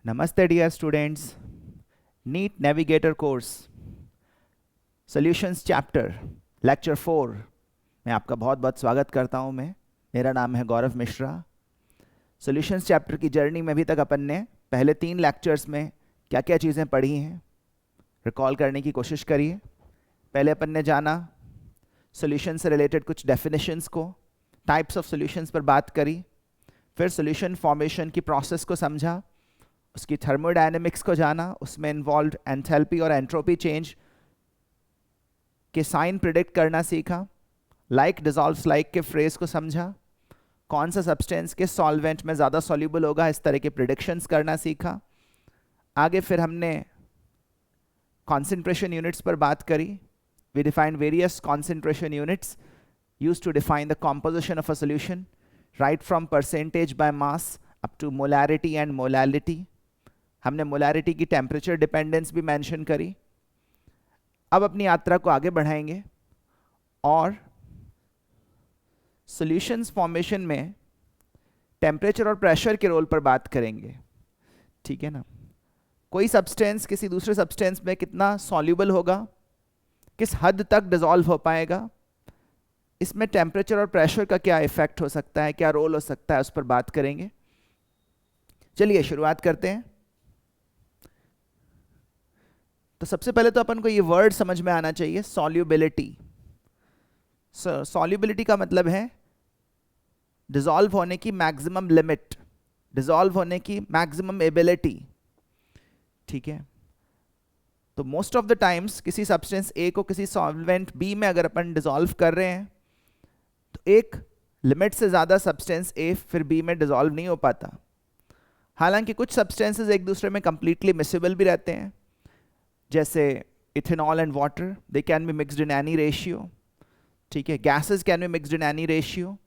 Namaste dear students, NEET Navigator course, Solutions Chapter, Lecture 4 में आपका बहुत बहुत स्वागत करता हूँ। मेरा नाम है गौरव मिश्रा। Solutions Chapter की जर्नी में अभी तक अपन ने पहले 3 लेक्चर्स में क्या क्या चीज़ें पढ़ी हैं रिकॉल करने की कोशिश करिए। पहले अपन ने जाना सॉल्यूशन से रिलेटेड कुछ डेफिनेशंस को, टाइप्स ऑफ सॉल्यूशंस पर बात करी, फिर सॉल्यूशन फॉर्मेशन की प्रोसेस को समझा, उसकी थर्मोडायनेमिक्स को जाना, उसमें इन्वॉल्व एंथैल्पी और एंट्रोपी चेंज के साइन प्रिडिक्ट करना सीखा, लाइक डिजॉल्व्स लाइक के फ्रेज को समझा, कौन सा सब्सटेंस के सॉल्वेंट में ज़्यादा सॉल्यूबल होगा, इस तरह के प्रिडिक्शंस करना सीखा। आगे फिर हमने कॉन्सेंट्रेशन यूनिट्स पर बात करी। We define various concentration units used to define the composition of a solution, right from percentage by mass up to molarity and molality. हमने मोलैरिटी की टेम्परेचर डिपेंडेंस भी मेंशन करी। अब अपनी यात्रा को आगे बढ़ाएंगे और सॉल्यूशंस फॉर्मेशन में टेम्परेचर और प्रेशर के रोल पर बात करेंगे। ठीक है ना, कोई सब्सटेंस किसी दूसरे सब्सटेंस में कितना सॉल्यूबल होगा, किस हद तक डिसॉल्व हो पाएगा, इसमें टेम्परेचर और प्रेशर का क्या इफेक्ट हो सकता है, क्या रोल हो सकता है, उस पर बात करेंगे। चलिए शुरुआत करते हैं। तो सबसे पहले तो अपन को ये वर्ड समझ में आना चाहिए, सॉल्युबिलिटी। सॉल्युबिलिटी का मतलब है डिसॉल्व होने की मैक्सिमम लिमिट, डिसॉल्व होने की मैक्सिमम एबिलिटी। ठीक है, तो मोस्ट ऑफ द टाइम्स किसी सब्सटेंस ए को किसी सॉल्वेंट बी में अगर अपन डिसॉल्व कर रहे हैं तो एक लिमिट से ज़्यादा सब्सटेंस ए फिर बी में डिसॉल्व नहीं हो पाता। हालांकि कुछ सब्सटेंसेस एक दूसरे में कंप्लीटली मिक्सेबल भी रहते हैं, जैसे ethanol and water, they can be mixed in any ratio. ठीक है, gases can be mixed in any ratio.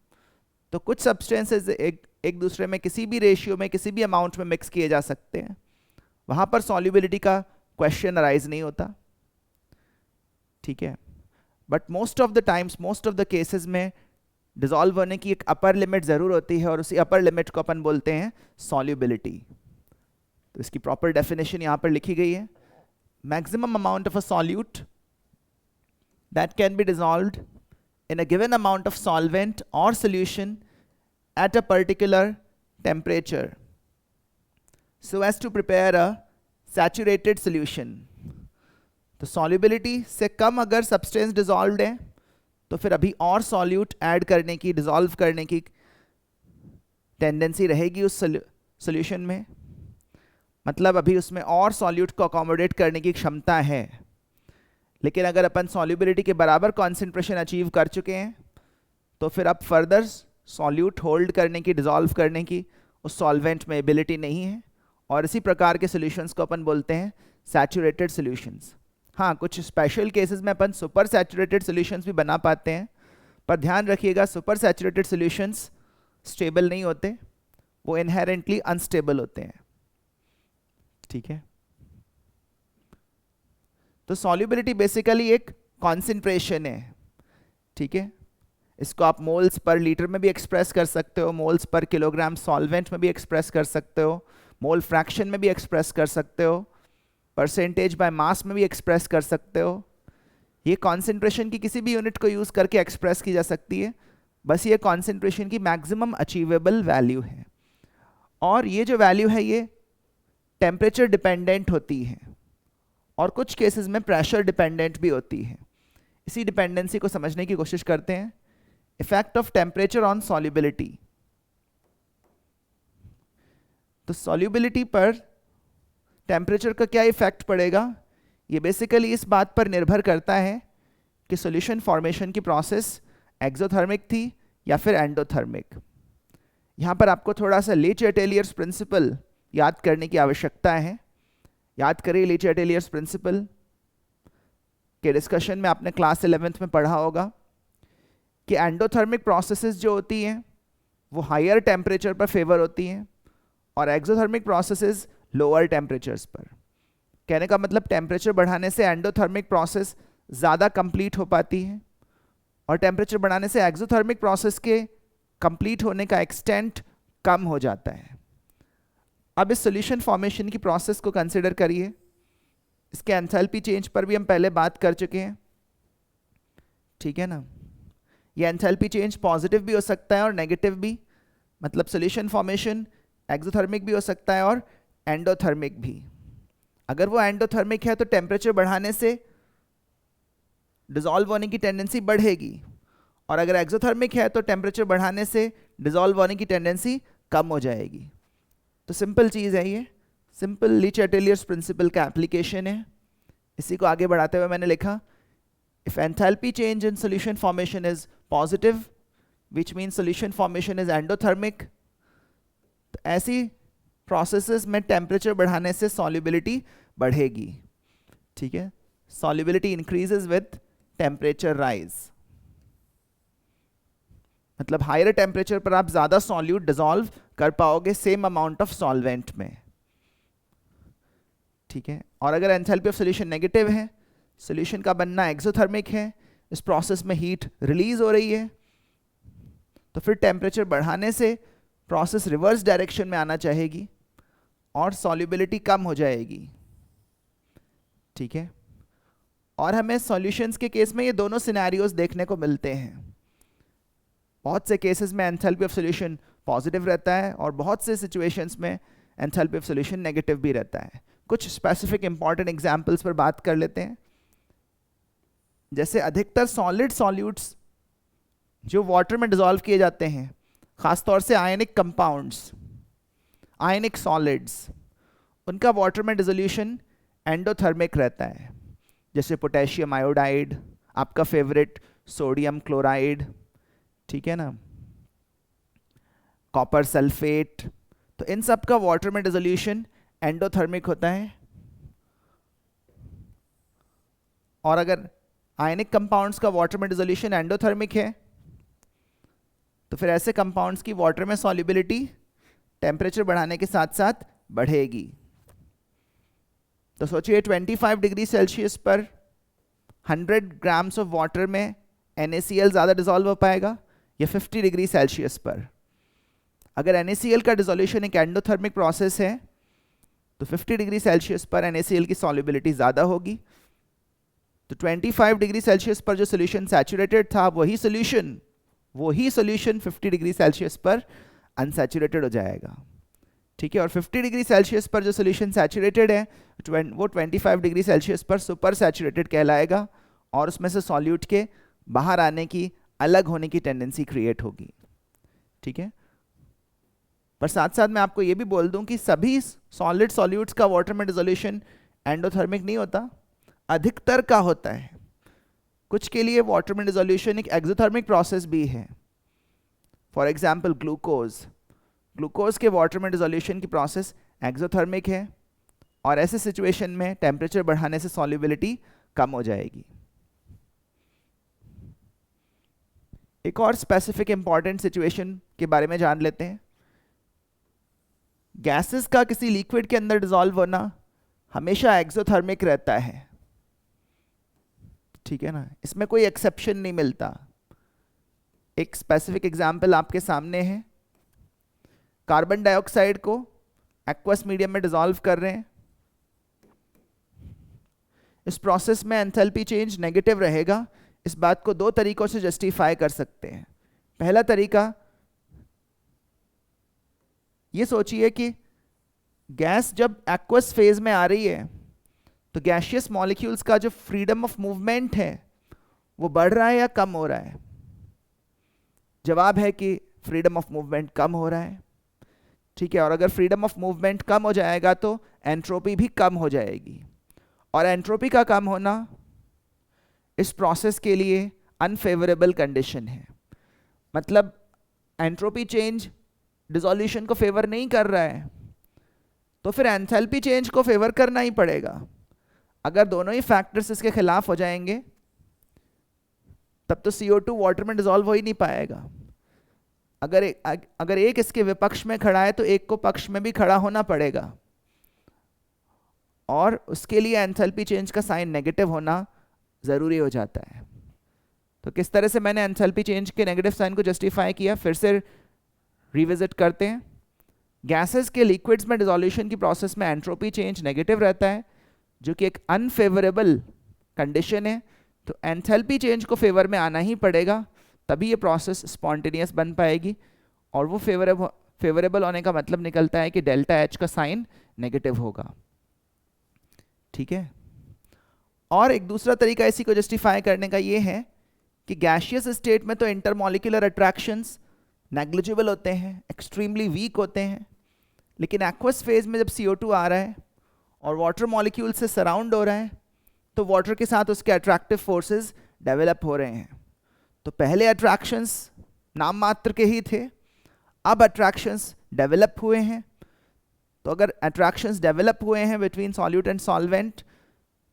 तो कुछ सब्सटेंसेस एक दूसरे में किसी भी रेशियो में किसी भी अमाउंट में मिक्स किए जा सकते हैं, वहाँ पर सॉल्युबिलिटी का क्वेश्चन अराइज नहीं होता। ठीक है, but most of the times, most of the cases में डिसॉल्व होने की एक अपर लिमिट ज़रूर होती है और उसी अपर लिमिट को अपन बोलते हैं सॉल्युबिलिटी। तो इसकी प्रॉपर डेफिनेशन यहाँ पर लिखी गई है। Maximum amount of a solute that can be dissolved in a given amount of solvent or solution at a particular temperature so as to prepare a saturated solution. तो solubility से कम अगर substance dissolved है तो फिर अभी और solute add करने की, dissolve करने की tendency रहेगी उस solution में। मतलब अभी उसमें और सॉल्यूट को अकोमोडेट करने की क्षमता है। लेकिन अगर अपन सॉल्युबिलिटी के बराबर कॉन्सेंट्रेशन अचीव कर चुके हैं तो फिर अब फर्दर सॉल्यूट होल्ड करने की, डिसॉल्व करने की उस सॉल्वेंट में एबिलिटी नहीं है, और इसी प्रकार के सॉल्यूशंस को अपन बोलते हैं सैचुरेटेड सॉल्यूशंस। हाँ, कुछ स्पेशल केसेस में अपन सुपर सैचुरेटेड सॉल्यूशंस भी बना पाते हैं, पर ध्यान रखिएगा सुपर सैचुरेटेड सॉल्यूशंस स्टेबल नहीं होते, वो इनहेरेंटली अनस्टेबल होते हैं। ठीक है, तो सॉल्युबिलिटी बेसिकली एक कॉन्सेंट्रेशन है। ठीक है, इसको आप मोल्स पर लीटर में भी एक्सप्रेस कर सकते हो, मोल्स पर किलोग्राम सॉल्वेंट में भी एक्सप्रेस कर सकते हो, मोल फ्रैक्शन में भी एक्सप्रेस कर सकते हो, परसेंटेज बाय मास में भी एक्सप्रेस कर सकते हो। ये कॉन्सेंट्रेशन की किसी भी यूनिट को यूज करके एक्सप्रेस की जा सकती है, बस ये कॉन्सेंट्रेशन की मैक्सिमम अचीवेबल वैल्यू है। और ये जो वैल्यू है ये टेम्परेचर डिपेंडेंट होती है और कुछ केसेस में प्रेशर डिपेंडेंट भी होती है। इसी डिपेंडेंसी को समझने की कोशिश करते हैं। Effect of temperature on solubility. तो सॉल्युबिलिटी पर टेम्परेचर का क्या इफेक्ट पड़ेगा, ये बेसिकली इस बात पर निर्भर करता है कि सॉल्यूशन फॉर्मेशन की प्रोसेस एक्सोथर्मिक थी या फिर एंडोथर्मिक। यहाँ पर आपको थोड़ा सा ले चैटेलियर्स प्रिंसिपल याद करने की आवश्यकता है। याद करिए, ले चैटेलियर्स प्रिंसिपल के डिस्कशन में आपने क्लास 11th में पढ़ा होगा कि एंडोथर्मिक प्रोसेसेस जो होती हैं वो हायर टेम्परेचर पर फेवर होती हैं और एक्सोथर्मिक प्रोसेसेस लोअर टेम्परेचर्स पर। कहने का मतलब टेम्परेचर बढ़ाने से एंडोथर्मिक प्रोसेस ज़्यादा कंप्लीट हो पाती है और टेम्परेचर बढ़ाने से एक्सोथर्मिक प्रोसेस के कंप्लीट होने का एक्सटेंट कम हो जाता है। अब इस सॉल्यूशन फॉर्मेशन की प्रोसेस को कंसिडर करिए। इसके एंथैल्पी चेंज पर भी हम पहले बात कर चुके हैं, ठीक है ना। ये एंथैल्पी चेंज पॉजिटिव भी हो सकता है और नेगेटिव भी, मतलब सॉल्यूशन फॉर्मेशन एक्सोथर्मिक भी हो सकता है और एंडोथर्मिक भी। अगर वो एंडोथर्मिक है तो टेम्परेचर बढ़ाने से डिसॉल्व होने की टेंडेंसी बढ़ेगी, और अगर एक्सोथर्मिक है तो टेम्परेचर बढ़ाने से डिसॉल्व होने की टेंडेंसी कम हो जाएगी। तो सिंपल चीज़ है ये, सिंपल ली चैटेलियर्स प्रिंसिपल का एप्लीकेशन है। इसी को आगे बढ़ाते हुए मैंने लिखा, if enthalpy change in solution formation is positive, which means solution formation is endothermic, तो ऐसी प्रोसेसेस में टेम्परेचर बढ़ाने से सॉल्युबिलिटी बढ़ेगी, ठीक है। Solubility increases with temperature rise, मतलब हायर टेम्परेचर पर आप ज्यादा सॉल्यूट डिसॉल्व कर पाओगे सेम अमाउंट ऑफ सॉल्वेंट में, ठीक है। और अगर एंथैल्पी ऑफ सॉल्यूशन नेगेटिव है, सॉल्यूशन का बनना एक्सोथर्मिक है, इस प्रोसेस में हीट रिलीज हो रही है, तो फिर टेम्परेचर बढ़ाने से प्रोसेस रिवर्स डायरेक्शन में आना चाहेगी और सॉल्युबिलिटी कम हो जाएगी, ठीक है। और हमें सॉल्यूशंस के केस में ये दोनों सिनेरियोज देखने को मिलते हैं। बहुत से केसेस में एंथैल्पी ऑफ सॉल्यूशन पॉजिटिव रहता है और बहुत से सिचुएशंस में एंथैल्पी ऑफ सॉल्यूशन नेगेटिव भी रहता है। कुछ स्पेसिफिक इंपॉर्टेंट एग्जांपल्स पर बात कर लेते हैं। जैसे अधिकतर सॉलिड सॉल्यूट्स जो वाटर में डिसॉल्व किए जाते हैं, खासतौर से आयनिक कंपाउंड्स, आयनिक सॉलिड्स, उनका वाटर में डिसोल्यूशन एंडोथर्मिक रहता है। जैसे पोटेशियम आयोडाइड, आपका फेवरेट सोडियम क्लोराइड, ठीक है ना, कॉपर सल्फेट, तो इन सब का वाटर में डिसोल्यूशन एंडोथर्मिक होता है। और अगर आयनिक कंपाउंड्स का वाटर में डिसोल्यूशन एंडोथर्मिक है, तो फिर ऐसे कंपाउंड्स की वाटर में सॉल्युबिलिटी टेम्परेचर बढ़ाने के साथ साथ बढ़ेगी। तो सोचिए 25 डिग्री सेल्सियस पर 100 ग्राम्स ऑफ वाटर में NaCl ज़्यादा डिसॉल्व हो पाएगा या 50 डिग्री सेल्सियस पर। अगर NaCl का डिसोल्यूशन एक एंडोथर्मिक प्रोसेस है तो 50 डिग्री सेल्सियस पर NaCl की सॉल्युबिलिटी ज़्यादा होगी, तो 25 डिग्री सेल्सियस पर जो सोल्यूशन सैचुरेटेड था वही सोल्यूशन 50 डिग्री सेल्सियस पर अनसैचुरेटेड हो जाएगा, ठीक है। और 50 डिग्री सेल्सियस पर जो सोल्यूशन सैचुरेटेड है वो 25 डिग्री सेल्सियस पर सुपर सैचुरेटेड कहलाएगा और उसमें से सॉल्यूट के बाहर आने की, अलग होने की टेंडेंसी क्रिएट होगी, ठीक है। पर साथ साथ मैं आपको ये भी बोल दूं कि सभी सॉलिड सॉल्यूट्स का वाटर में डिसोल्यूशन एंडोथर्मिक नहीं होता, अधिकतर का होता है। कुछ के लिए वाटर में डिसोल्यूशन एक एक्सोथर्मिक प्रोसेस भी है। फॉर एग्जांपल ग्लूकोज के वाटर में डिसोल्यूशन की प्रोसेस एक्सोथर्मिक है और ऐसे सिचुएशन में टेम्परेचर बढ़ाने से सॉल्युबिलिटी कम हो जाएगी। एक और स्पेसिफिक इंपॉर्टेंट सिचुएशन के बारे में जान लेते हैं। गैसेस का किसी लिक्विड के अंदर डिसॉल्व होना हमेशा एक्सोथर्मिक रहता है, ठीक है ना, इसमें कोई एक्सेप्शन नहीं मिलता। एक स्पेसिफिक एग्जांपल आपके सामने है, कार्बन डाइऑक्साइड को एक्वस मीडियम में डिसॉल्व कर रहे हैं, इस प्रोसेस में एंथैल्पी चेंज नेगेटिव रहेगा। इस बात को दो तरीकों से जस्टिफाई कर सकते हैं। पहला तरीका ये सोचिए कि गैस जब एक्वस फेज में आ रही है तो गैसियस मॉलिक्यूल्स का जो फ्रीडम ऑफ मूवमेंट है वो बढ़ रहा है या कम हो रहा है? जवाब है कि फ्रीडम ऑफ मूवमेंट कम हो रहा है, ठीक है। और अगर फ्रीडम ऑफ मूवमेंट कम हो जाएगा तो एंट्रोपी भी कम हो जाएगी, और एंट्रोपी का कम होना इस प्रोसेस के लिए अनफेवरेबल कंडीशन है। मतलब एंट्रोपी चेंज डिसोल्यूशन को फेवर नहीं कर रहा है, तो फिर एंथैल्पी चेंज को फेवर करना ही पड़ेगा। अगर दोनों ही फैक्टर्स इसके खिलाफ हो जाएंगे तब तो CO2 वाटर में डिसॉल्व हो ही नहीं पाएगा। अगर एक इसके विपक्ष में खड़ा है तो एक को पक्ष में भी खड़ा होना पड़ेगा, और उसके लिए एंथैल्पी चेंज का साइन नेगेटिव होना ज़रूरी हो जाता है। तो किस तरह से मैंने एंथैल्पी चेंज के नेगेटिव साइन को जस्टिफाई किया, फिर से रिविजिट करते हैं। गैसेस के लिक्विड्स में डिसोल्यूशन की प्रोसेस में एंट्रोपी चेंज नेगेटिव रहता है, जो कि एक अनफेवरेबल कंडीशन है। तो एंथैल्पी चेंज को फेवर में आना ही पड़ेगा, तभी ये प्रोसेस स्पॉन्टेनियस बन पाएगी। और वो फेवरेबल होने का मतलब निकलता है कि डेल्टा एच का साइन नेगेटिव होगा। ठीक है। और एक दूसरा तरीका इसी को जस्टिफाई करने का ये है कि गैशियस स्टेट में तो इंटरमॉलिक्यूलर अट्रैक्शंस नेग्लिजिबल होते हैं, एक्सट्रीमली वीक होते हैं, लेकिन एक्वस फेज में जब CO2 आ रहा है और वाटर मॉलिक्यूल से सराउंड हो रहा है, तो वाटर के साथ उसके अट्रैक्टिव फोर्सेस डेवलप हो रहे हैं। तो पहले अट्रैक्शंस नाम मात्र के ही थे, अब अट्रैक्शंस डेवलप हुए हैं। तो अगर अट्रैक्शंस डेवलप हुए हैं बिटवीन सॉल्यूट एंड सॉल्वेंट,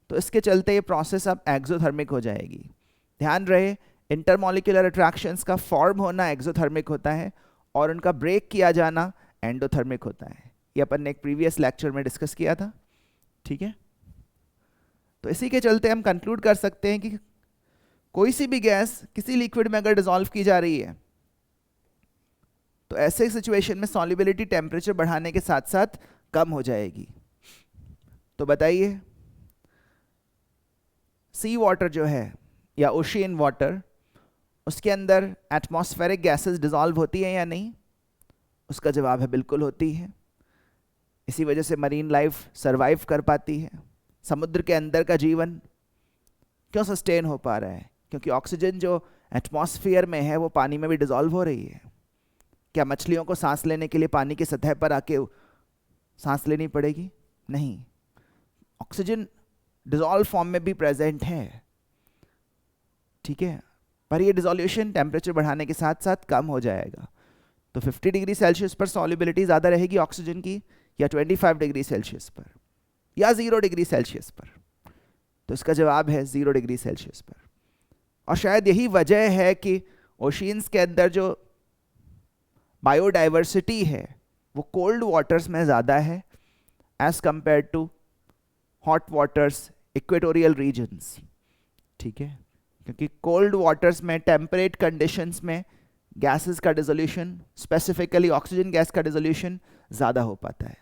तो इसके चलते ये प्रोसेस अब एक्सोथर्मिक हो जाएगी। ध्यान रहे, इंटरमॉलिक्यूलर अट्रैक्शंस का फॉर्म होना एक्सोथर्मिक होता है और उनका ब्रेक किया जाना एंडोथर्मिक होता है। ये अपन ने एक प्रीवियस लेक्चर में डिस्कस किया था। ठीक है। तो इसी के चलते हम कंक्लूड कर सकते हैं कि कोई सी भी गैस किसी लिक्विड में अगर डिसॉल्व की जा रही है, तो ऐसे सिचुएशन में सॉल्युबिलिटी टेम्परेचर बढ़ाने के साथ साथ कम हो जाएगी। तो बताइए, सी वाटर जो है या ओशियन वाटर, उसके अंदर एटमॉस्फेरिक गैसेस डिसॉल्व होती हैं या नहीं? उसका जवाब है बिल्कुल होती है। इसी वजह से मरीन लाइफ सरवाइव कर पाती है। समुद्र के अंदर का जीवन क्यों सस्टेन हो पा रहा है? क्योंकि ऑक्सीजन जो एटमॉस्फेयर में है वो पानी में भी डिसॉल्व हो रही है। क्या मछलियों को सांस लेने के लिए पानी की सतह पर आके सांस लेनी पड़ेगी? नहीं, ऑक्सीजन डिसॉल्व फॉर्म में भी प्रेजेंट है। ठीक है, पर ये डिसोल्यूशन टेम्परेचर बढ़ाने के साथ साथ कम हो जाएगा। तो 50 डिग्री सेल्सियस पर सॉल्युबिलिटी ज़्यादा रहेगी ऑक्सीजन की, या 25 डिग्री सेल्सियस पर, या 0 डिग्री सेल्सियस पर? तो इसका जवाब है 0 डिग्री सेल्सियस पर। और शायद यही वजह है कि ओशियंस के अंदर जो बायोडाइवर्सिटी है वो कोल्ड वाटर्स में ज़्यादा है as compared to hot waters, equatorial regions. ठीक है, क्योंकि कोल्ड वाटर्स में टेम्परेट कंडीशंस में गैसेस का डिसोल्यूशन, स्पेसिफिकली ऑक्सीजन गैस का डिसोल्यूशन ज़्यादा हो पाता है।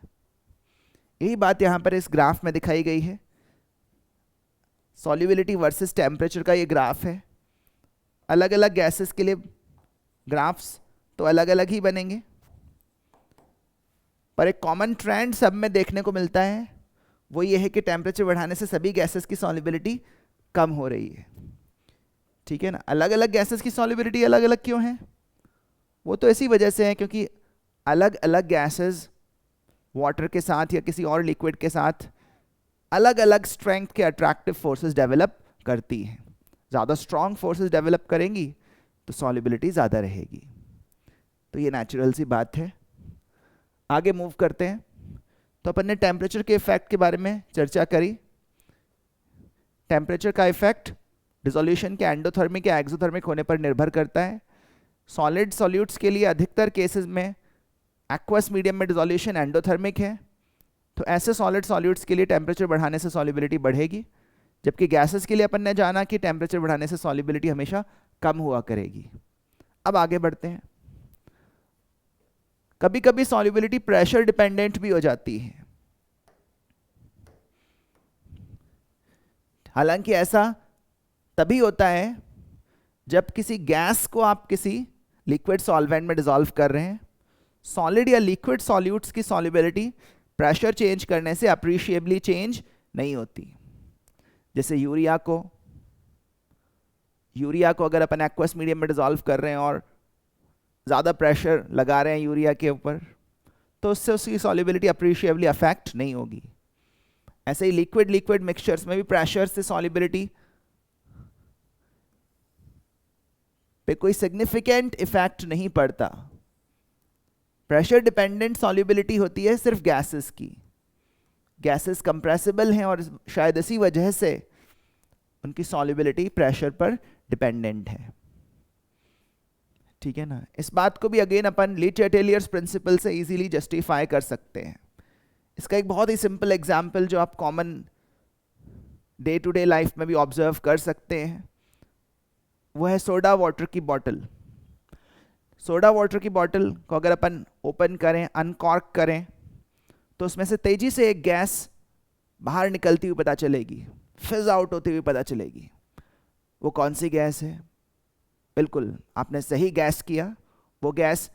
यही बात यहाँ पर इस ग्राफ में दिखाई गई है। सॉल्युबिलिटी वर्सेस टेम्परेचर का ये ग्राफ है। अलग अलग गैसेस के लिए ग्राफ्स तो अलग अलग ही बनेंगे, पर एक कॉमन ट्रेंड सब में देखने को मिलता है, वो ये है कि टेम्परेचर बढ़ाने से सभी गैसेस की सॉल्युबिलिटी कम हो रही है। ठीक है ना। अलग अलग गैसेस की सॉल्युबिलिटी अलग अलग क्यों है? वो तो इसी वजह से है क्योंकि अलग अलग गैसेस वाटर के साथ या किसी और लिक्विड के साथ अलग अलग स्ट्रेंथ के अट्रैक्टिव फोर्सेस डेवलप करती हैं। ज़्यादा स्ट्रॉन्ग फोर्सेस डेवलप करेंगी तो सॉल्युबिलिटी ज़्यादा रहेगी। तो ये नेचुरल सी बात है। आगे मूव करते हैं। तो अपन ने टेम्परेचर के इफेक्ट के बारे में चर्चा करी। टेम्परेचर का इफेक्ट डिसोल्यूशन के एंडोथर्मिक या एक्सोथर्मिक होने पर निर्भर करता है। सॉलिड सॉल्यूट्स के लिए अधिकतर केसेस में एक्वस मीडियम में डिसोल्यूशन एंडोथर्मिक है, तो ऐसे सॉलिड सॉल्यूट्स के लिए टेम्परेचर बढ़ाने से सॉल्युबिलिटी बढ़ेगी, जबकि गैसेस के लिए अपन ने जाना कि टेम्परेचर बढ़ाने से सॉल्युबिलिटी हमेशा कम हुआ करेगी। अब आगे बढ़ते हैं। कभी कभी सॉल्युबिलिटी प्रेशर डिपेंडेंट भी हो जाती है। हालांकि ऐसा तभी होता है जब किसी गैस को आप किसी लिक्विड सॉल्वेंट में डिसॉल्व कर रहे हैं। सॉलिड या लिक्विड सॉल्यूट्स की सॉल्युबिलिटी प्रेशर चेंज करने से अप्रिशिएबली चेंज नहीं होती। जैसे यूरिया को अगर अपन एक्वस मीडियम में डिसॉल्व कर रहे हैं और ज़्यादा प्रेशर लगा रहे हैं यूरिया के ऊपर, तो उससे उसकी सॉल्युबिलिटी अप्रिशिएबली अफेक्ट नहीं होगी। ऐसे ही लिक्विड मिक्सचर्स में भी प्रेशर से सॉल्युबिलिटी पे कोई सिग्निफिकेंट इफेक्ट नहीं पड़ता। प्रेशर डिपेंडेंट सॉल्युबिलिटी होती है सिर्फ गैसेस की। गैसेस कंप्रेसिबल हैं और शायद इसी वजह से उनकी सॉल्युबिलिटी प्रेशर पर डिपेंडेंट है। ठीक है ना। इस बात को भी अगेन अपन ली चैटेलियर्स प्रिंसिपल से इजीली जस्टिफाई कर सकते हैं। इसका एक बहुत ही सिंपल एग्जांपल जो आप common day to day life में भी ऑब्जर्व कर सकते हैं, वो है सोडा वाटर की बॉटल। सोडा वाटर की बॉटल को अगर अपन ओपन करें, अनकॉर्क करें, तो उसमें से तेजी से एक गैस बाहर निकलती हुई पता चलेगी, फिज आउट होती हुई पता चलेगी। वो कौन सी गैस है? बिल्कुल आपने सही गैस किया, वो गैस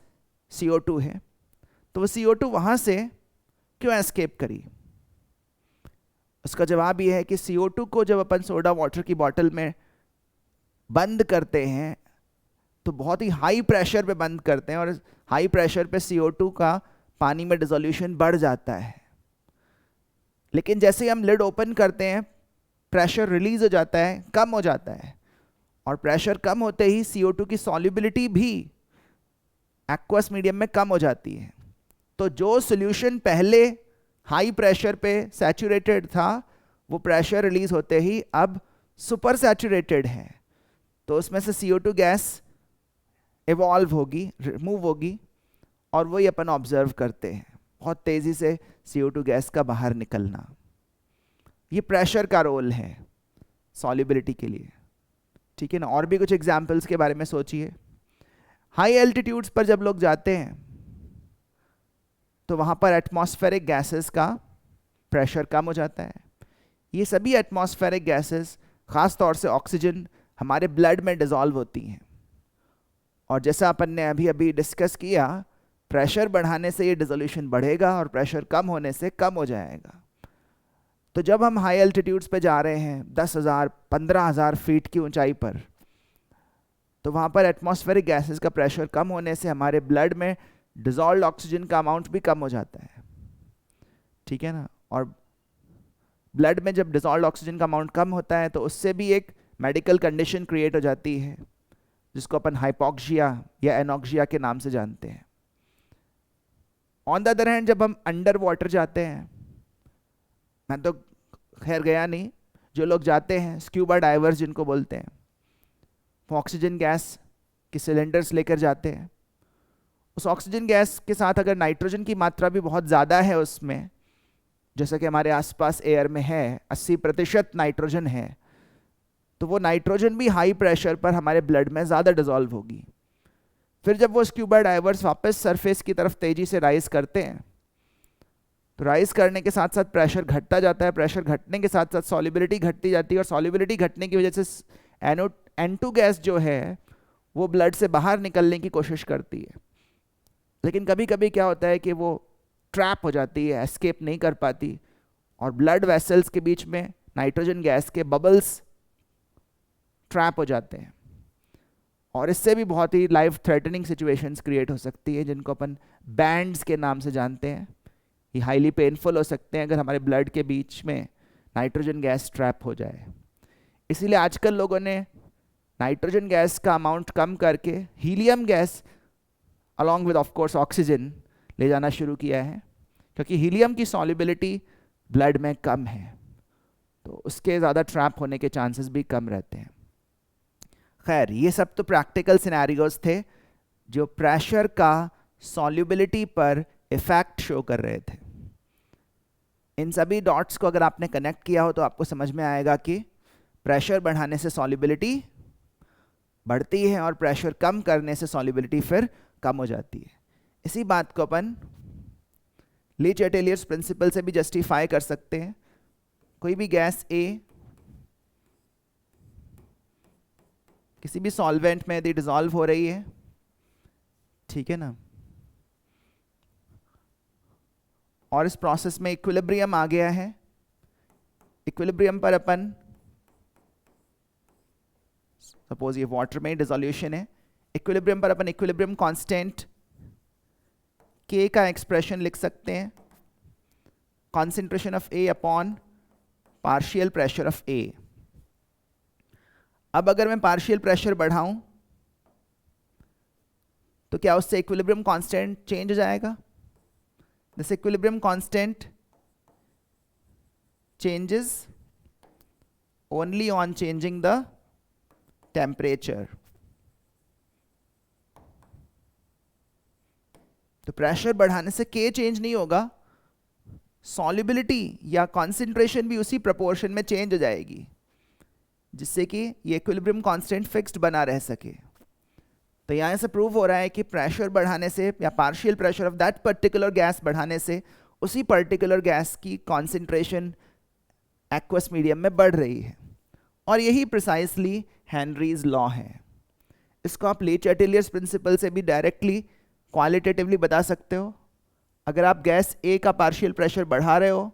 CO2 है। तो वो CO2 वहाँ से क्यों एस्केप करी? उसका जवाब ये है कि CO2 को जब अपन सोडा वाटर की बॉटल में बंद करते हैं तो बहुत ही हाई प्रेशर पे बंद करते हैं, और हाई प्रेशर पे CO2 का पानी में डिसोल्यूशन बढ़ जाता है। लेकिन जैसे ही हम लिड ओपन करते हैं, प्रेशर रिलीज हो जाता है, कम हो जाता है, और प्रेशर कम होते ही CO2 की सॉल्युबिलिटी भी एक्वस मीडियम में कम हो जाती है। तो जो सॉल्यूशन पहले हाई प्रेशर पे सैचुरेटेड था, वो प्रेशर रिलीज होते ही अब सुपर सैचुरेटेड है। तो उसमें से CO2 गैस इवॉल्व होगी, रिमूव होगी, और वही अपन ऑब्जर्व करते हैं, बहुत तेजी से CO2 गैस का बाहर निकलना। ये प्रेशर का रोल है सॉल्युबिलिटी के लिए, ठीक है ना। और भी कुछ एग्जांपल्स के बारे में सोचिए। हाई एल्टीट्यूड्स पर जब लोग जाते हैं तो वहाँ पर एटमॉस्फेरिक गैसेस का प्रेशर कम हो जाता है। ये सभी एटमॉस्फेरिक गैसेस, ख़ास तौर से ऑक्सीजन, हमारे ब्लड में डिसॉल्व होती हैं, और जैसा अपन ने अभी अभी डिस्कस किया, प्रेशर बढ़ाने से ये डिसोल्यूशन बढ़ेगा और प्रेशर कम होने से कम हो जाएगा। तो जब हम हाई एल्टीट्यूड्स पे जा रहे हैं 10,000 15,000 फीट की ऊंचाई पर, तो वहाँ पर एटमॉस्फेरिक गैसेस का प्रेशर कम होने से हमारे ब्लड में डिसॉल्व्ड ऑक्सीजन का अमाउंट भी कम हो जाता है, ठीक है ना। और ब्लड में जब डिसॉल्व्ड ऑक्सीजन का अमाउंट कम होता है तो उससे भी एक मेडिकल कंडीशन क्रिएट हो जाती है, जिसको अपन हाइपोक्सिया या एनोक्सिया के नाम से जानते हैं। ऑन द अदर हैंड, जब हम अंडर वाटर जाते हैं, मैं तो खैर गया नहीं, जो लोग जाते हैं, स्क्यूबा डाइवर्स जिनको बोलते हैं, वो ऑक्सीजन गैस के सिलेंडर्स लेकर जाते हैं। उस ऑक्सीजन गैस के साथ अगर नाइट्रोजन की मात्रा भी बहुत ज़्यादा है उसमें, जैसा कि हमारे आसपास एयर में है 80% नाइट्रोजन है, तो वो नाइट्रोजन भी हाई प्रेशर पर हमारे ब्लड में ज़्यादा डिसॉल्व होगी। फिर जब वो स्क्यूबा डाइवर्स वापस सरफेस की तरफ तेज़ी से राइज करते हैं, तो राइज करने के साथ साथ प्रेशर घटता जाता है, प्रेशर घटने के साथ साथ सॉल्युबिलिटी घटती जाती है, और सॉल्युबिलिटी घटने की वजह से N2 गैस जो है वो ब्लड से बाहर निकलने की कोशिश करती है। लेकिन कभी कभी क्या होता है कि वो ट्रैप हो जाती है, एस्केप नहीं कर पाती, और ब्लड वेसल्स के बीच में नाइट्रोजन गैस के बबल्स ट्रैप हो जाते हैं, और इससे भी बहुत ही लाइफ थ्रेटनिंग सिचुएशंस क्रिएट हो सकती है, जिनको अपन बैंड्स के नाम से जानते हैं। ये हाईली पेनफुल हो सकते हैं अगर हमारे ब्लड के बीच में नाइट्रोजन गैस ट्रैप हो जाए। इसीलिए आजकल लोगों ने नाइट्रोजन गैस का अमाउंट कम करके helium gas along with of course oxygen ले जाना शुरू किया है, क्योंकि हीलियम की सॉल्युबिलिटी ब्लड में कम है, तो उसके ज़्यादा ट्रैप होने के चांसेस भी कम रहते हैं। खैर, ये सब तो प्रैक्टिकल सिनेरियोज थे जो प्रेशर का सॉल्युबिलिटी पर इफेक्ट शो कर रहे थे। इन सभी डॉट्स को अगर आपने कनेक्ट किया हो तो आपको समझ में आएगा कि प्रेशर बढ़ाने से सॉल्युबिलिटी बढ़ती है और प्रेशर कम करने से सॉल्युबिलिटी फिर कम हो जाती है। इसी बात को अपन ली चैटेलियर्स प्रिंसिपल से भी जस्टिफाई कर सकते हैं। कोई भी गैस A किसी भी सॉल्वेंट में यदि डिसॉल्व हो रही है, ठीक है ना, और इस प्रोसेस में इक्विलिब्रियम आ गया है, इक्विलिब्रियम पर अपन सपोज ये वाटर में डिसोल्यूशन है, इक्विलिब्रियम पर अपन इक्विलिब्रियम कांस्टेंट K का एक्सप्रेशन लिख सकते हैं, concentration of A upon partial pressure of A। अब अगर मैं पार्शियल प्रेशर बढ़ाऊं तो क्या उससे इक्विलिब्रियम कांस्टेंट चेंज हो जाएगा? This equilibrium constant changes only on changing the temperature. तो प्रेशर बढ़ाने से K चेंज नहीं होगा, सॉल्युबिलिटी या कॉन्सेंट्रेशन भी उसी प्रोपोर्शन में चेंज हो जाएगी, जिससे कि ये इक्विलिब्रियम कांस्टेंट फिक्स्ड बना रह सके। तो यहाँ से प्रूव हो रहा है कि प्रेशर बढ़ाने से या partial pressure of that particular gas बढ़ाने से उसी पर्टिकुलर गैस की कॉन्सेंट्रेशन एक्वस मीडियम में बढ़ रही है, और यही प्रिसाइसली हेनरीज लॉ है। इसको आप ले चैटेलियर्स प्रिंसिपल से भी डायरेक्टली क्वालिटेटिवली बता सकते हो। अगर आप गैस ए का पार्शियल प्रेशर बढ़ा रहे हो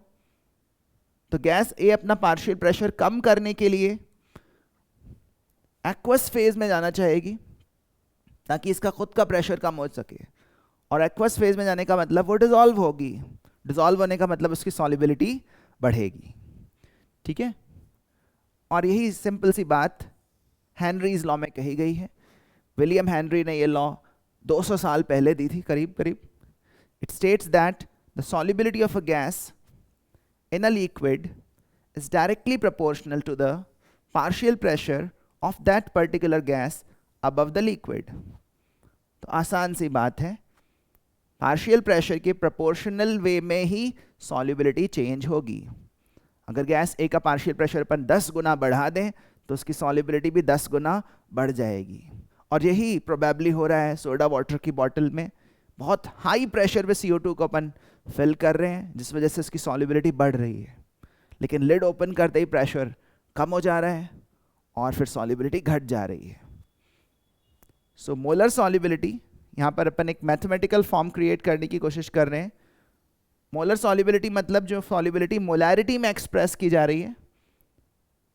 तो गैस ए अपना पार्शियल प्रेशर कम करने के लिए एक्वस फेज में जाना चाहेगी ताकि इसका खुद का प्रेशर कम हो सके, और एक्वस फेज में जाने का मतलब वो डिसॉल्व होगी, डिसॉल्व होने का मतलब उसकी सॉल्युबिलिटी बढ़ेगी। ठीक है, और यही सिंपल सी बात हेनरीज लॉ में कही गई है। विलियम हेनरी ने ये लॉ 200 साल पहले दी थी करीब करीब। It states that the solubility of a gas in a liquid is directly proportional to the partial pressure of that particular gas above the liquid। तो आसान सी बात है, पार्शियल प्रेशर के प्रोपोर्शनल वे में ही सॉल्युबिलिटी चेंज होगी। अगर गैस ए का partial pressure अपन 10 गुना बढ़ा दें तो उसकी सॉल्युबिलिटी भी 10 गुना बढ़ जाएगी, और यही प्रोबेबली हो रहा है सोडा वाटर की बॉटल में। बहुत हाई प्रेशर पे CO2 को अपन फिल कर रहे हैं जिस वजह से उसकी सॉल्युबिलिटी बढ़ रही है, लेकिन लिड ओपन करते ही प्रेशर कम हो जा रहा है और फिर सॉल्युबिलिटी घट जा रही है। सो मोलर सॉल्युबिलिटी, यहाँ पर अपन एक मैथमेटिकल फॉर्म क्रिएट करने की कोशिश कर रहे हैं। मोलर सॉल्युबिलिटी मतलब जो सॉल्युबिलिटी मोलैरिटी में एक्सप्रेस की जा रही है,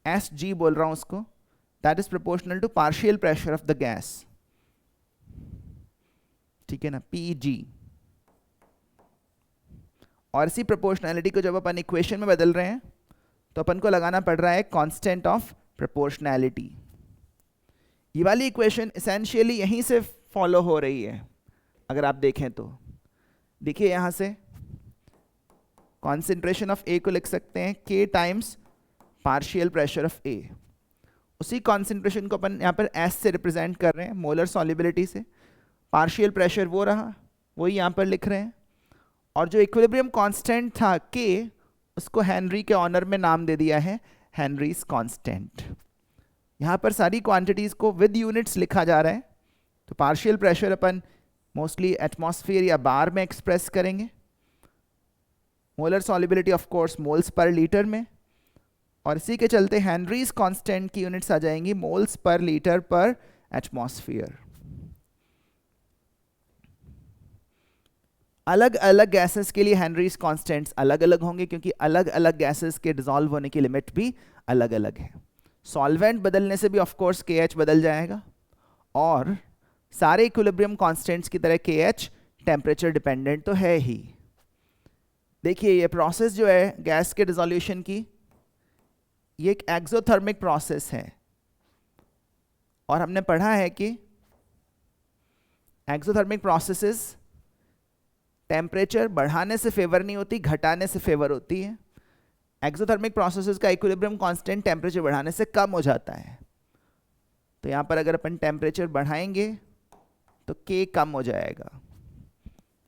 SG बोल रहा हूँ उसको, that is proportional to partial pressure of the gas. ठीक है ना, PG। और इसी प्रोपोर्शनैलिटी को जब अपन इक्वेशन में बदल रहे हैं तो अपन को लगाना पड़ रहा है कांस्टेंट ऑफ प्रोपोर्शनैलिटी। ये वाली इक्वेशन एसेंशियली यहीं से फॉलो हो रही है। अगर आप देखें तो देखिए, यहाँ से कॉन्सेंट्रेशन ऑफ ए को लिख सकते हैं K times partial pressure of A। उसी कॉन्सेंट्रेशन को अपन यहाँ पर S से रिप्रेजेंट कर रहे हैं, मोलर सॉल्युबिलिटी से। पार्शियल प्रेशर वो रहा, वही यहाँ पर लिख रहे हैं, और जो इक्विलिब्रियम कांस्टेंट था K, उसको हेनरी के ऑनर में नाम दे दिया है हेनरीज कांस्टेंट। यहाँ पर सारी क्वांटिटीज को विद यूनिट्स लिखा जा रहा है। तो पार्शियल प्रेशर अपन मोस्टली एटमॉस्फेयर या बार में एक्सप्रेस करेंगे, molar solubility of course moles per litre में, और इसी के चलते हेनरीज कांस्टेंट की यूनिट्स आ जाएंगी मोल्स पर लीटर पर एटमॉस्फेयर। अलग अलग गैसेस के लिए हेनरीज कांस्टेंट्स अलग अलग होंगे, क्योंकि अलग अलग गैसेस के डिसॉल्व होने की लिमिट भी अलग अलग है। सॉल्वेंट बदलने से भी ऑफ कोर्स KH बदल जाएगा, और सारे इक्विलिब्रियम कांस्टेंट्स की तरह KH टेम्परेचर डिपेंडेंट तो है ही। देखिए, ये प्रोसेस जो है गैस के डिसोल्यूशन की, ये एक एक्सोथर्मिक प्रोसेस है, और हमने पढ़ा है कि एक्सोथर्मिक प्रोसेसेस टेम्परेचर बढ़ाने से फेवर नहीं होती, घटाने से फेवर होती है। एक्सोथर्मिक प्रोसेसेस का इक्विलिब्रियम कांस्टेंट टेम्परेचर बढ़ाने से कम हो जाता है। तो यहाँ पर अगर अपन टेम्परेचर बढ़ाएंगे तो K कम हो जाएगा,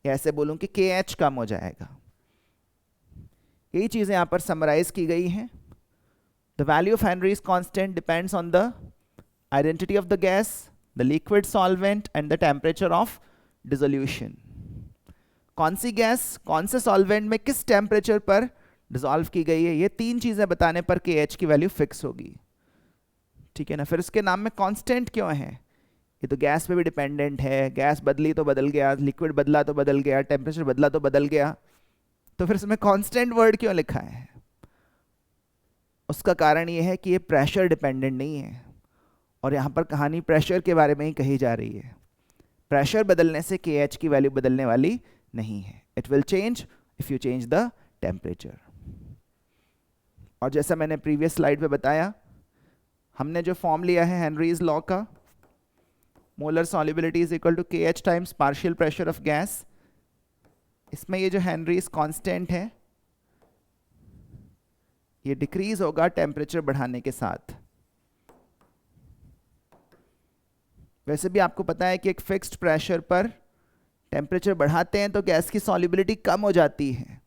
या ऐसे बोलूँ कि KH कम हो जाएगा। यही चीज़ें यहाँ पर समराइज की गई हैं। The value of Henry's constant depends on the identity of the gas, the liquid solvent and the temperature of dissolution. कौन सी गैस कौन से सॉल्वेंट में किस टेम्परेचर पर डिसॉल्व की गई है, ये तीन चीजें बताने पर KH की वैल्यू फिक्स होगी। ठीक है ना। फिर इसके नाम में कांस्टेंट क्यों है? ये तो गैस पे भी डिपेंडेंट है, गैस बदली तो बदल गया, लिक्विड बदला तो बदल गया, टेम्परेचर बदला तो बदल गया, तो फिर इसमें कांस्टेंट वर्ड क्यों लिखा है? उसका कारण ये है कि ये प्रेशर डिपेंडेंट नहीं है, और यहाँ पर कहानी प्रेशर के बारे में ही कही जा रही है। प्रेशर बदलने से KH की वैल्यू बदलने वाली नहीं है। It will change if you change the temperature. और जैसा मैंने प्रीवियस स्लाइड पे बताया, हमने जो फॉर्म लिया है हेनरीज लॉ का, molar solubility is equal to KH times partial pressure of gas, इसमें ये जो हेनरीज कांस्टेंट है ये डिक्रीज होगा टेम्परेचर बढ़ाने के साथ। वैसे भी आपको पता है कि एक फिक्स्ड प्रेशर पर टेम्परेचर बढ़ाते हैं तो गैस की सॉल्युबिलिटी कम हो जाती है,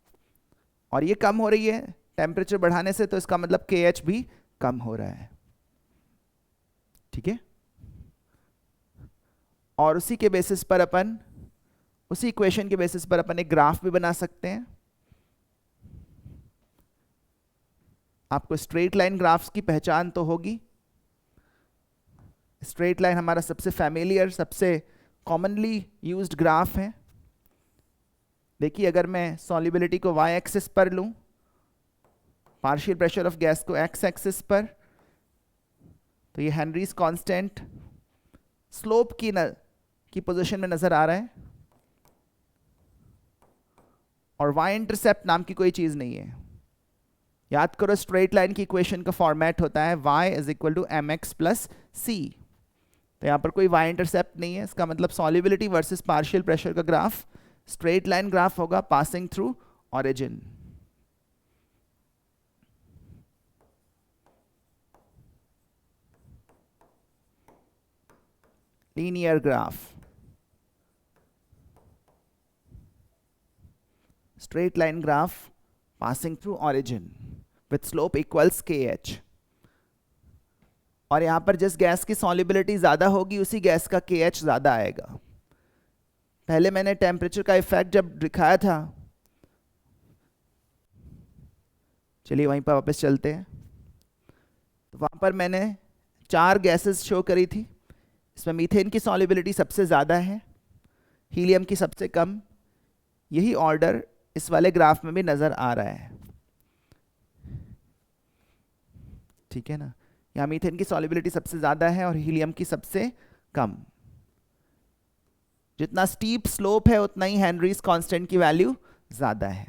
और ये कम हो रही है टेम्परेचर बढ़ाने से, तो इसका मतलब KH भी कम हो रहा है। ठीक है। और उसी के बेसिस पर अपन, उसी इक्वेशन के बेसिस पर अपन एक ग्राफ भी बना सकते हैं। आपको स्ट्रेट लाइन ग्राफ्स की पहचान तो होगी। स्ट्रेट लाइन हमारा सबसे फैमिलियर, सबसे कॉमनली यूज्ड ग्राफ है। देखिए, अगर मैं सॉल्युबिलिटी को y एक्सिस पर लूं, पार्शियल प्रेशर ऑफ गैस को x एक्सिस पर, तो ये हेनरीज कांस्टेंट स्लोप की पोजीशन में नजर आ रहा है, और y इंटरसेप्ट नाम की कोई चीज नहीं है। याद करो, स्ट्रेट लाइन की इक्वेशन का फॉर्मेट होता है y is equal to mx plus c। तो यहां पर कोई y इंटरसेप्ट नहीं है। इसका मतलब सॉल्युबिलिटी वर्सेस पार्शियल प्रेशर का ग्राफ स्ट्रेट लाइन ग्राफ होगा, passing through origin. Linear graph, straight line graph passing through origin with slope equals kh। और यहां पर जिस गैस की सॉल्युबिलिटी ज्यादा होगी उसी गैस का kh ज्यादा आएगा। पहले मैंने टेम्परेचर का इफेक्ट जब दिखाया था, चलिए वहीं पर वापस चलते हैं, तो वहां पर मैंने 4 गैसेस शो करी थी। इसमें मीथेन की सॉल्युबिलिटी सबसे ज़्यादा है, हीलियम की सबसे कम। यही ऑर्डर इस वाले ग्राफ में भी नज़र आ रहा है, ठीक है ना। यहाँ मीथेन की सॉल्युबिलिटी सबसे ज़्यादा है और हीलियम की सबसे कम। जितना स्टीप स्लोप है उतना ही हेनरीज कांस्टेंट की वैल्यू ज़्यादा है,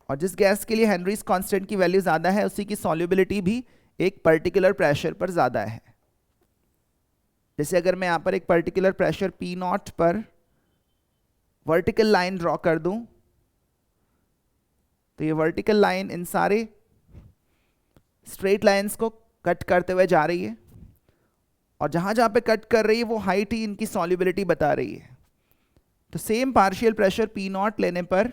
और जिस गैस के लिए हेनरीज कांस्टेंट की वैल्यू ज़्यादा है उसी की सॉल्युबिलिटी भी एक पर्टिकुलर प्रेशर पर ज़्यादा है। जैसे अगर मैं यहाँ पर एक पर्टिकुलर प्रेशर P0 पर वर्टिकल लाइन ड्रॉ कर दूं, तो ये वर्टिकल लाइन इन सारे स्ट्रेट लाइंस को कट करते हुए जा रही है, और जहां जहां पे कट कर रही है वो हाइट ही इनकी सॉल्युबिलिटी बता रही है। तो सेम पार्शियल प्रेशर P0 लेने पर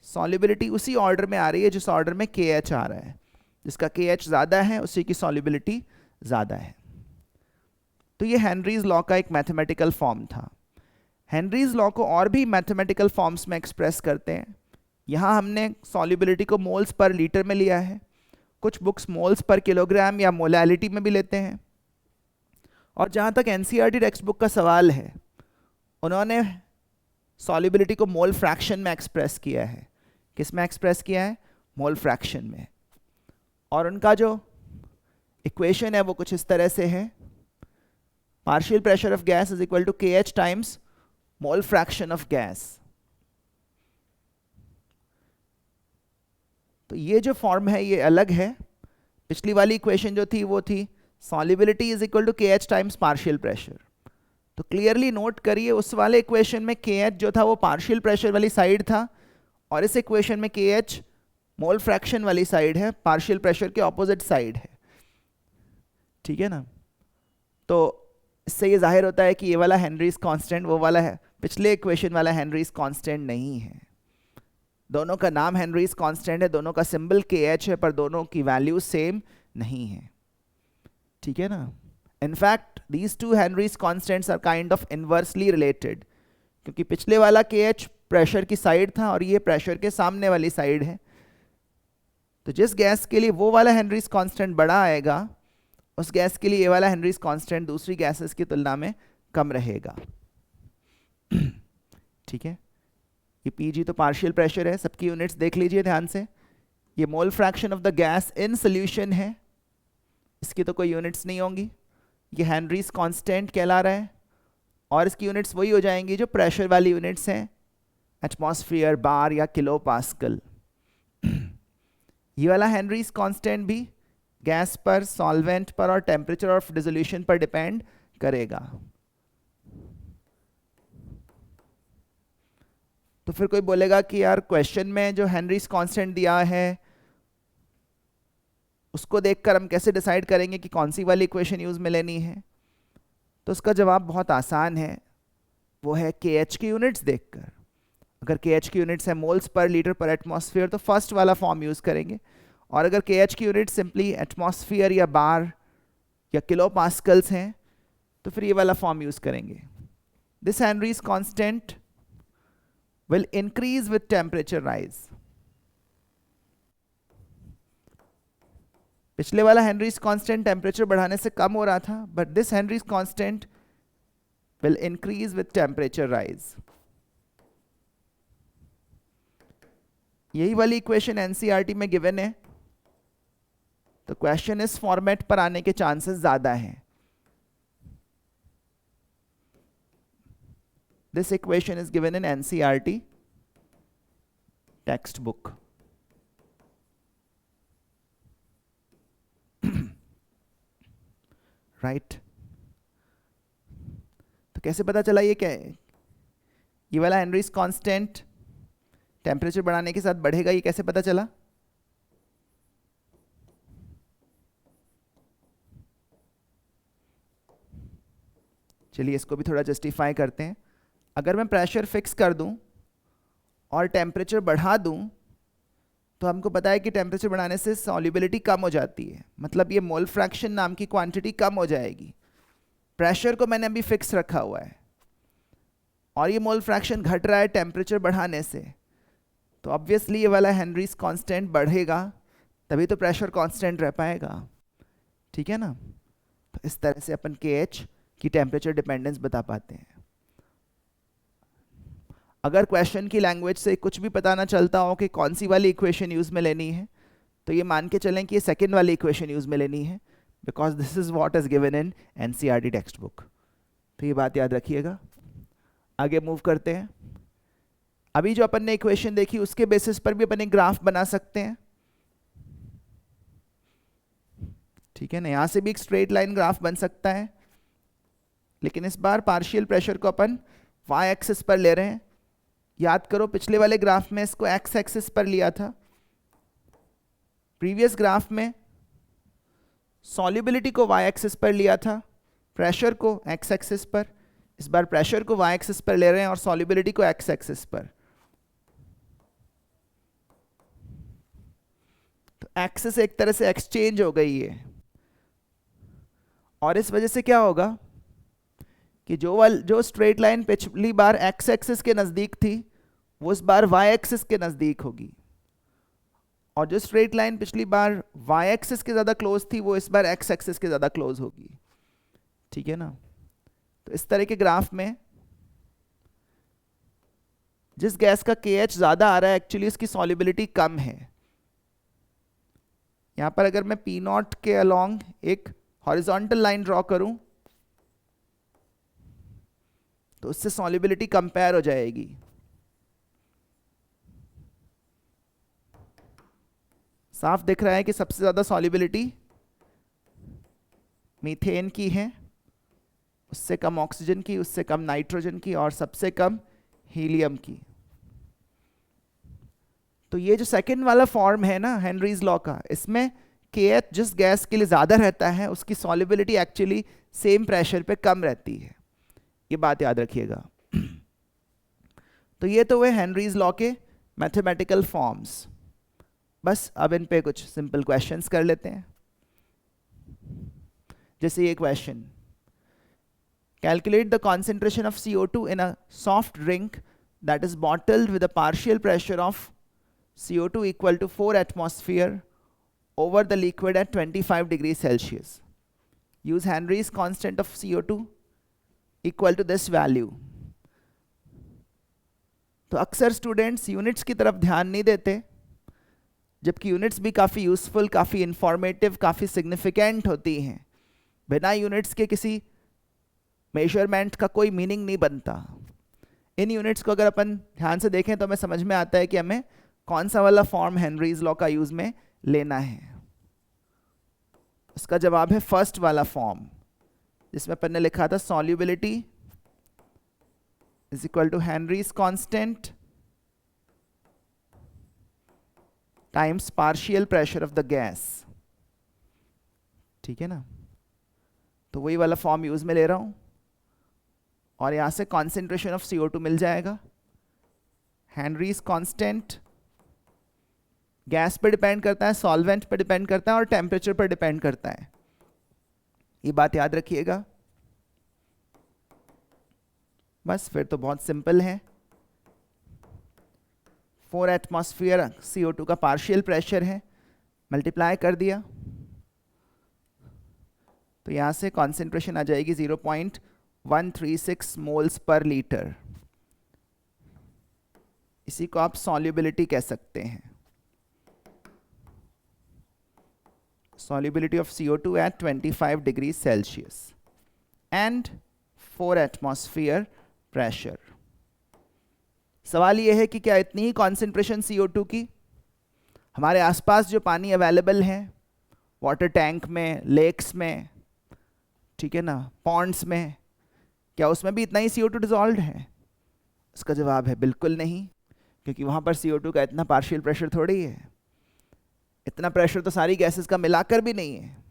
सॉल्युबिलिटी उसी ऑर्डर में आ रही है जिस ऑर्डर में KH आ रहा है। जिसका KH ज़्यादा है उसी की सॉल्युबिलिटी ज़्यादा है। तो ये हेनरीज लॉ का एक मैथमेटिकल फॉर्म था। हेनरीज लॉ को और भी मैथमेटिकल फॉर्म्स में एक्सप्रेस करते हैं। यहाँ हमने सॉल्युबिलिटी को मोल्स पर लीटर में लिया है, कुछ बुक्स मोल्स पर किलोग्राम या मोलैलिटी में भी लेते हैं। और जहाँ तक NCERT टेक्स्ट बुक का सवाल है, उन्होंने सॉल्युबिलिटी को मोल फ्रैक्शन में एक्सप्रेस किया है। किस में एक्सप्रेस किया है? मोल फ्रैक्शन में। और उनका जो इक्वेशन है वो कुछ इस तरह से है, partial pressure of gas is equal to KH times mole fraction of gas. तो ये जो फॉर्म है ये अलग है। पिछली वाली इक्वेशन जो थी वो थी solubility is equal to KH times partial pressure. तो क्लियरली नोट करिए, उस वाले इक्वेशन में KH जो था वो पार्शियल प्रेशर वाली साइड था, और इस इक्वेशन में KH मोल फ्रैक्शन वाली साइड है, पार्शियल प्रेशर के ऑपोजिट साइड है, ठीक है ना। तो इससे ये जाहिर होता है कि ये वाला हेनरीज कांस्टेंट वो वाला है, पिछले इक्वेशन वाला हेनरीज कांस्टेंट नहीं है। दोनों का नाम हेनरीज कांस्टेंट है, दोनों का सिंबल KH है, पर दोनों की वैल्यू सेम नहीं है, ठीक है ना। In fact these two Henry's constants are kind of inversely related, क्योंकि पिछले वाला KH प्रेशर की साइड था और ये प्रेशर के सामने वाली साइड है। तो जिस गैस के लिए वो वाला हेनरीज कांस्टेंट बड़ा आएगा, उस गैस के लिए ये वाला हेनरीज कांस्टेंट दूसरी गैसेस की तुलना में कम रहेगा, ठीक है। ये Pg तो पार्शियल प्रेशर है, सबकी यूनिट्स देख लीजिए ध्यान से। ये मोल fraction of the gas in solution है, इसकी तो कोई यूनिट्स नहीं होंगी। ये हेनरीज कांस्टेंट कहला रहा है, और इसकी यूनिट्स वही हो जाएंगी जो प्रेशर वाली यूनिट्स हैं, एटमॉस्फेयर, बार या किलो पास्कल। ये वाला हेनरीज कांस्टेंट भी गैस पर, सॉल्वेंट पर और टेम्परेचर ऑफ डिसोल्यूशन पर डिपेंड करेगा। तो फिर कोई बोलेगा कि यार क्वेश्चन में जो हेनरीज कांस्टेंट दिया है उसको देखकर हम कैसे डिसाइड करेंगे कि कौन सी वाली इक्वेशन यूज में लेनी है? तो उसका जवाब बहुत आसान है, वो है KH की यूनिट्स देखकर। अगर KH की यूनिट्स है मोल्स पर लीटर पर एटमॉस्फेयर, तो फर्स्ट वाला फॉर्म यूज करेंगे। और अगर KH की यूनिट सिंपली एटमॉस्फेयर या बार या किलो पास्कल्स हैं, तो फिर ये वाला फॉर्म यूज करेंगे. This Henrys constant will increase with temperature rise. पिछले वाला हेनरीज कांस्टेंट टेम्परेचर बढ़ाने से कम हो रहा था, but this Henrys constant will increase with temperature rise. यही वाली इक्वेशन एनसीईआरटी में गिवन है, तो क्वेश्चन इस फॉर्मेट पर आने के चांसेस ज्यादा हैं. This equation is given in NCERT text book. Right. तो कैसे पता चला ये क्या है? ये वाला हेनरीज कांस्टेंट टेम्परेचर बढ़ाने के साथ बढ़ेगा, ये कैसे पता चला? चलिए इसको भी थोड़ा जस्टिफाई करते हैं. अगर मैं प्रेशर फिक्स कर दूं और टेम्परेचर बढ़ा दूं, तो हमको पता है कि टेम्परेचर बढ़ाने से सॉल्युबिलिटी कम हो जाती है, मतलब ये मोल फ्रैक्शन नाम की क्वांटिटी कम हो जाएगी. प्रेशर को मैंने अभी फिक्स रखा हुआ है और ये मोल फ्रैक्शन घट रहा है टेम्परेचर बढ़ाने से, तो ऑब्वियसली ये वाला हेनरीज कांस्टेंट बढ़ेगा, तभी तो प्रेशर कांस्टेंट रह पाएगा. ठीक है ना? तो इस तरह से अपन KH की टेम्परेचर डिपेंडेंस बता पाते हैं. अगर क्वेश्चन की लैंग्वेज से कुछ भी पता ना चलता हो कि कौन सी वाली इक्वेशन यूज में लेनी है, तो ये मान के चलें कि ये सेकंड वाली इक्वेशन यूज में लेनी है, because this is what is given in NCERT text book. तो ये बात याद रखिएगा. आगे मूव करते हैं. अभी जो अपन ने इक्वेशन देखी उसके बेसिस पर भी अपन एक ग्राफ बना सकते हैं. ठीक है ना? यहां से भी एक स्ट्रेट लाइन ग्राफ बन सकता है, लेकिन इस बार पार्शियल प्रेशर को अपन y एक्सिस पर ले रहे हैं. याद करो पिछले वाले ग्राफ में इसको x एक्सिस पर लिया था. प्रीवियस ग्राफ में सॉल्युबिलिटी को y एक्सिस पर लिया था, प्रेशर को x एक्सिस पर. इस बार प्रेशर को y एक्सिस पर ले रहे हैं और सॉल्युबिलिटी को x एक्सिस पर. तो एक्सिस एक तरह से एक्सचेंज हो गई है, और इस वजह से क्या होगा कि जो स्ट्रेट लाइन पिछली बार x एक्सिस के नजदीक थी वो इस बार y एक्सिस के नजदीक होगी, और जो स्ट्रेट लाइन पिछली बार y एक्सिस के ज्यादा क्लोज थी वो इस बार x एक्सिस के ज्यादा क्लोज होगी. ठीक है ना? तो इस तरह के ग्राफ में जिस गैस का KH ज्यादा आ रहा है एक्चुअली उसकी सॉल्युबिलिटी कम है. यहां पर अगर मैं P0 के अलोंग एक हॉरिजॉन्टल लाइन ड्रॉ करूं तो उससे सॉल्युबिलिटी कंपेयर हो जाएगी. साफ दिख रहा है कि सबसे ज्यादा सॉल्युबिलिटी मीथेन की है, उससे कम ऑक्सीजन की, उससे कम नाइट्रोजन की, और सबसे कम हीलियम की. तो ये जो सेकंड वाला फॉर्म है ना हेनरीज लॉ का, इसमें KH जिस गैस के लिए ज्यादा रहता है उसकी सॉल्युबिलिटी एक्चुअली सेम प्रेशर पे कम रहती है. ये बात याद रखिएगा. तो ये तो वे हेनरीज लॉ के मैथमेटिकल फॉर्म्स. बस अब इन पे कुछ सिंपल क्वेश्चंस कर लेते हैं. जैसे ये question, calculate the concentration of CO2 in a soft drink that is bottled with a partial pressure of CO2 equal to 4 atmosphere over the liquid at 25 degrees Celsius. Use Henry's constant of CO2 equal to this value. तो अक्सर students units की तरफ ध्यान नहीं देते, जबकि units भी काफ़ी यूजफुल, काफ़ी इंफॉर्मेटिव, काफ़ी सिग्निफिकेंट होती हैं. बिना यूनिट्स के किसी मेजरमेंट का कोई मीनिंग नहीं बनता. इन यूनिट्स को अगर अपन ध्यान से देखें तो हमें समझ में आता है कि हमें कौन सा वाला फॉर्म हेनरीज लॉ का यूज में लेना है. इसका जवाब है फर्स्ट वाला फॉर्म, जिसमें अपन ने लिखा था solubility is equal to Henry's constant times partial pressure of the gas. ठीक है ना? तो वही वाला फॉर्म यूज में ले रहा हूं, और यहां से कॉन्सेंट्रेशन ऑफ CO2 मिल जाएगा. हेनरीज कांस्टेंट गैस पे डिपेंड करता है, सॉल्वेंट पे डिपेंड करता है, और टेम्परेचर पर डिपेंड करता है. ये बात याद रखिएगा. बस फिर तो बहुत सिंपल है। 4 एटमॉस्फेयर CO2 का पार्शियल प्रेशर है, मल्टीप्लाई कर दिया तो यहाँ से कॉन्सेंट्रेशन आ जाएगी 0.136 मोल्स पर लीटर। इसी को आप सॉल्युबिलिटी कह सकते हैं, solubility of CO2 at 25 degrees Celsius and 4 atmosphere pressure। सवाल यह है कि क्या इतनी ही कॉन्सेंट्रेशन CO2 की हमारे आसपास जो पानी अवेलेबल है, वाटर टैंक में, लेक्स में, ठीक है ना, पॉन्ड्स में, क्या उसमें भी इतना ही CO2 डिजॉल्व है? इसका जवाब है बिल्कुल नहीं, क्योंकि वहाँ पर CO2 का इतना पार्शियल प्रेशर थोड़ी है। इतना प्रेशर तो सारी गैसेस का मिलाकर भी नहीं है।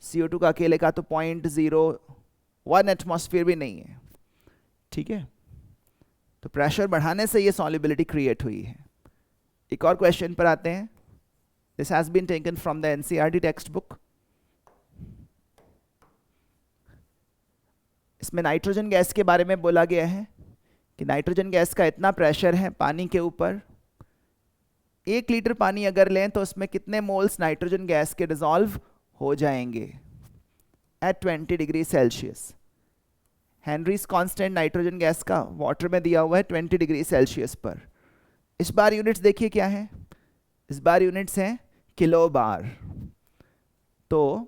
CO2 का अकेले का तो 0.01 एटमॉस्फेयर भी नहीं है, ठीक है। तो प्रेशर बढ़ाने से ये सॉल्युबिलिटी क्रिएट हुई है। एक और क्वेश्चन पर आते हैं। This has been taken from the NCERT text book. इसमें नाइट्रोजन गैस के बारे में बोला गया है कि नाइट्रोजन गैस का इतना प्रेशर है पानी के ऊपर, 1 लीटर पानी अगर लें तो उसमें कितने मोल्स नाइट्रोजन गैस के डिसॉल्व हो जाएंगे at 20 degree Celsius. Henry's constant nitrogen gas का वाटर में दिया हुआ है 20 डिग्री सेल्सियस पर। इस बार यूनिट्स देखिए क्या है, इस बार यूनिट्स हैं किलो बार। तो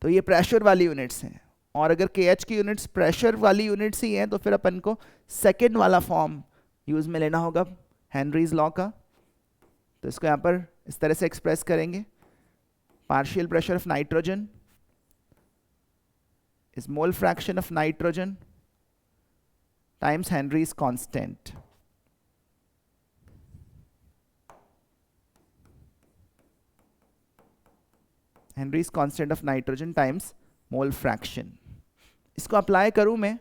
ये प्रेशर वाली यूनिट्स हैं, और अगर KH की यूनिट्स प्रेशर वाली यूनिट्स ही हैं तो फिर अपन को सेकेंड वाला फॉर्म यूज में लेना होगा हेनरीज लॉ का। तो इसको यहाँ पर इस तरह से एक्सप्रेस करेंगे, partial pressure of nitrogen is mole fraction of nitrogen times Henry's constant. Henry's constant of nitrogen times mole fraction. इसको अप्लाई करूं मैं,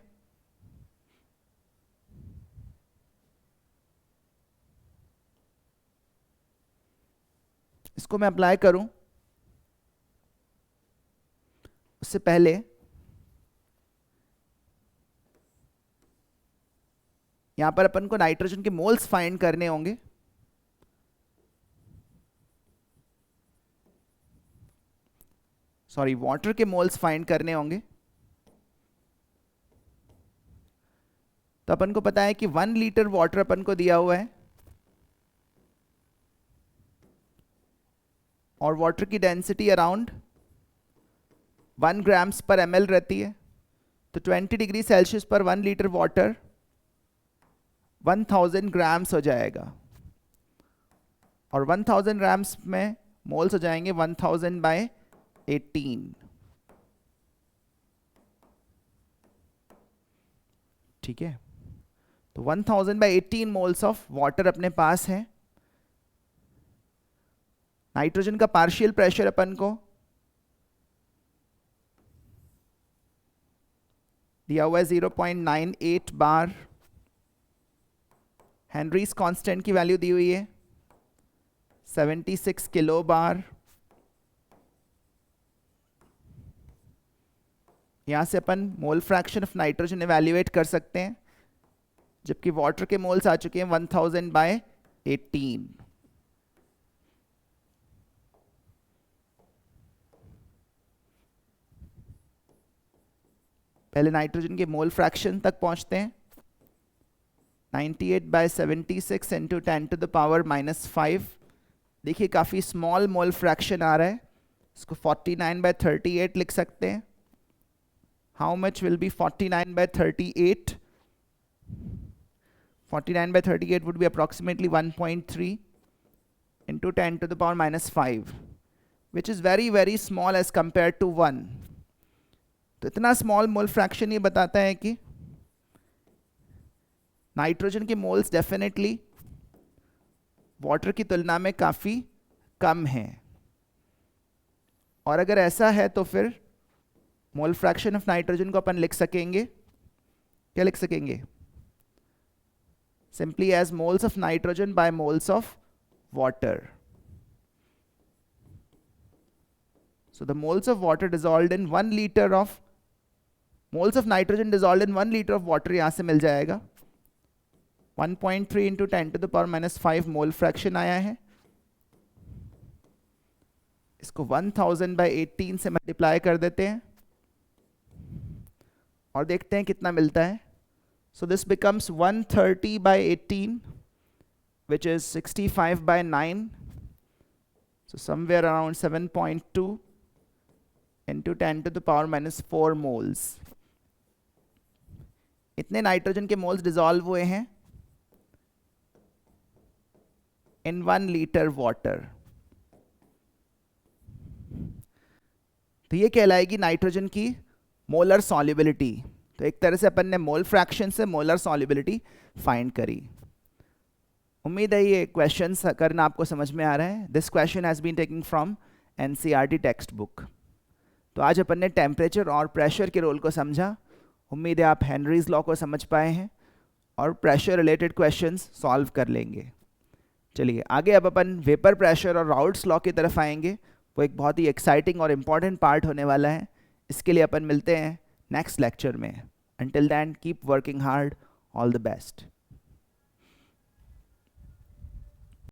इसको मैं अप्लाई करूं उससे पहले यहां पर अपन को नाइट्रोजन के मोल्स फाइंड करने होंगे। सॉरी, वाटर के मोल्स फाइंड करने होंगे। तो अपन को पता है कि 1 लीटर वाटर अपन को दिया हुआ है, और वाटर की डेंसिटी अराउंड 1 ग्राम्स पर ml रहती है। तो 20 डिग्री सेल्सियस पर 1 लीटर वाटर 1000 ग्राम्स हो जाएगा, और 1000 ग्राम्स में मोल्स हो जाएंगे 1000/18। ठीक है, तो 1000/18 मोल्स ऑफ वाटर अपने पास है। नाइट्रोजन का पार्शियल प्रेशर अपन को दिया हुआ है 0.98 बार। हेनरीज कांस्टेंट की वैल्यू दी हुई है 76 किलो बार। यहां से अपन mole fraction of nitrogen evaluate कर सकते हैं, जबकि वाटर के मोल्स आ चुके हैं 1000/18। पहले नाइट्रोजन के मोल फ्रैक्शन तक पहुंचते हैं। 98/76 इंटू 10⁻⁻5। देखिए काफ़ी स्मॉल मोल फ्रैक्शन आ रहा है, इसको 49/38 लिख सकते हैं। How much will be 49/38? 49/38 would be approximately 1.3 into 10⁻⁻5, which is very very small as compared to 1. तो इतना स्मॉल मोल फ्रैक्शन ये बताता है कि नाइट्रोजन के मोल्स डेफिनेटली वाटर की तुलना में काफ़ी कम हैं, और अगर ऐसा है तो फिर मोल फ्रैक्शन ऑफ नाइट्रोजन को अपन लिख सकेंगे, क्या लिख सकेंगे? Simply as moles of nitrogen by moles of water. So the moles of water dissolved in 1 liter of moles of nitrogen dissolve in 1 litre of water यहाँ से मिल जाएगा 1.3 इंटू 10⁻⁻5 मोल फ्रैक्शन आया है। इसको 1000/18 से मल्टीप्लाई कर देते हैं और देखते हैं कितना मिलता है। So this becomes 130/18 which is 65/9, so somewhere around 7.2 into 10⁻⁻4 moles। इतने नाइट्रोजन के मोल्स डिसॉल्व हुए हैं इन 1 लीटर वाटर। तो ये कहलाएगी नाइट्रोजन की मोलर सॉल्युबिलिटी। तो एक तरह से अपन ने मोल फ्रैक्शन से मोलर सॉल्युबिलिटी फाइंड करी। उम्मीद है ये क्वेश्चन करना आपको समझ में आ रहा है। This question has been taking from NCERT text book. तो आज अपन ने टेम्परेचर और प्रेशर के रोल को समझा। उम्मीद है आप हेनरीज लॉ को समझ पाए हैं और प्रेशर रिलेटेड क्वेश्चंस सॉल्व कर लेंगे। चलिए आगे अब अपन वेपर प्रेशर और राउल्ट्स लॉ की तरफ आएंगे। वो एक बहुत ही एक्साइटिंग और इम्पॉर्टेंट पार्ट होने वाला है। इसके लिए अपन मिलते हैं नेक्स्ट लेक्चर में। Until then keep working hard, all the best.